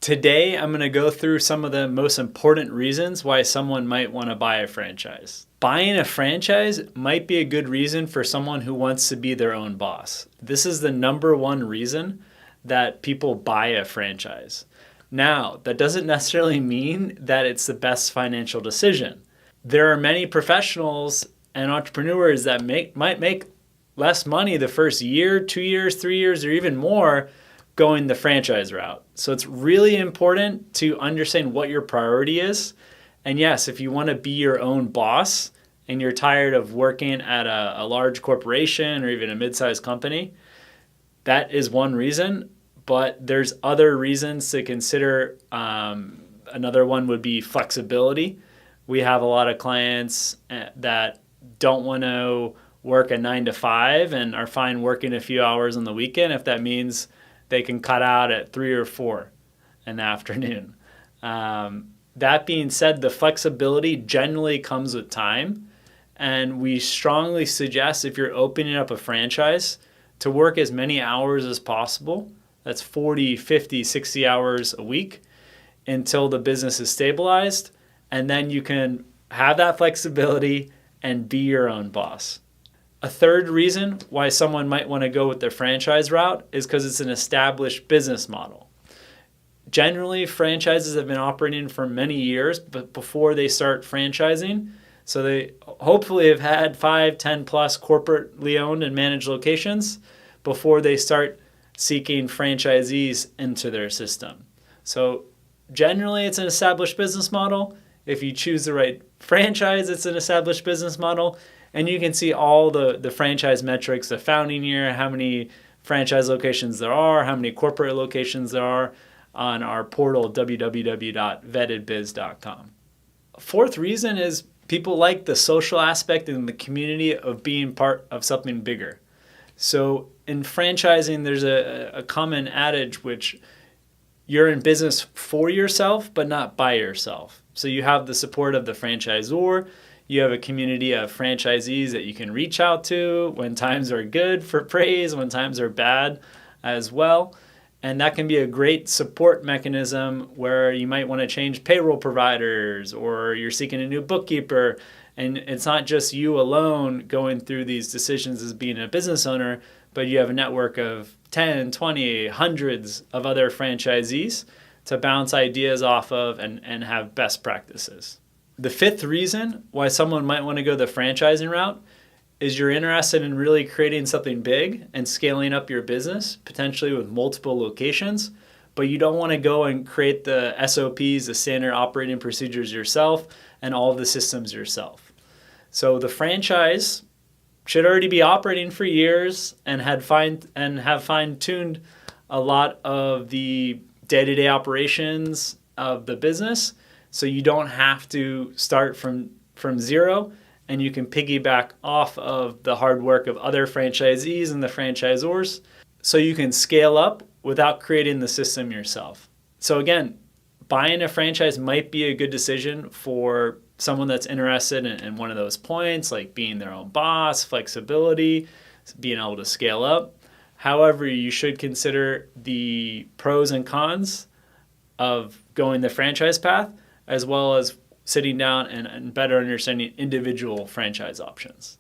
Today, I'm going to go through some of the most important reasons why someone might want to buy a franchise. Buying a franchise might be a good reason for someone who wants to be their own boss. This is the number one reason that people buy a franchise. Now, that doesn't necessarily mean that it's the best financial decision. There are many professionals and entrepreneurs that might make less money the first year, 2 years, 3 years, or even more going the franchise route. So it's really important to understand what your priority is. And yes, if you want to be your own boss and you're tired of working at a large corporation or even a mid-sized company, that is one reason. But there's other reasons to consider. Another one would be flexibility. We have a lot of clients that don't want to work a 9 to 5 and are fine working a few hours on the weekend if that means they can cut out at 3 or 4 in the afternoon. That being said, the flexibility generally comes with time. And we strongly suggest if you're opening up a franchise to work as many hours as possible. That's 40, 50, 60 hours a week until the business is stabilized. And then you can have that flexibility and be your own boss. A third reason why someone might want to go with the franchise route is because it's an established business model. Generally, franchises have been operating for many years but before they start franchising. So they hopefully have had 5, 10 plus corporately owned and managed locations before they start seeking franchisees into their system. So generally, it's an established business model. If you choose the right franchise, it's an established business model. And you can see all the franchise metrics, the founding year, how many franchise locations there are, how many corporate locations there are on our portal, www.vettedbiz.com. Fourth reason is people like the social aspect and the community of being part of something bigger. So in franchising, there's a common adage which you're in business for yourself, but not by yourself. So you have the support of the franchisor. You have a community of franchisees that you can reach out to when times are good for praise, when times are bad as well. And that can be a great support mechanism where you might want to change payroll providers or you're seeking a new bookkeeper. And it's not just you alone going through these decisions as being a business owner, but you have a network of 10, 20, hundreds of other franchisees to bounce ideas off of and have best practices. The fifth reason why someone might want to go the franchising route is you're interested in really creating something big and scaling up your business, potentially with multiple locations, but you don't want to go and create the SOPs, the standard operating procedures yourself, and all of the systems yourself. So the franchise should already be operating for years and have fine-tuned a lot of the day-to-day operations of the business. So you don't have to start from zero, and you can piggyback off of the hard work of other franchisees and the franchisors. So you can scale up without creating the system yourself. So again, buying a franchise might be a good decision for someone that's interested in one of those points, like being their own boss, flexibility, being able to scale up. However, you should consider the pros and cons of going the franchise path, as well as sitting down and better understanding individual franchise options.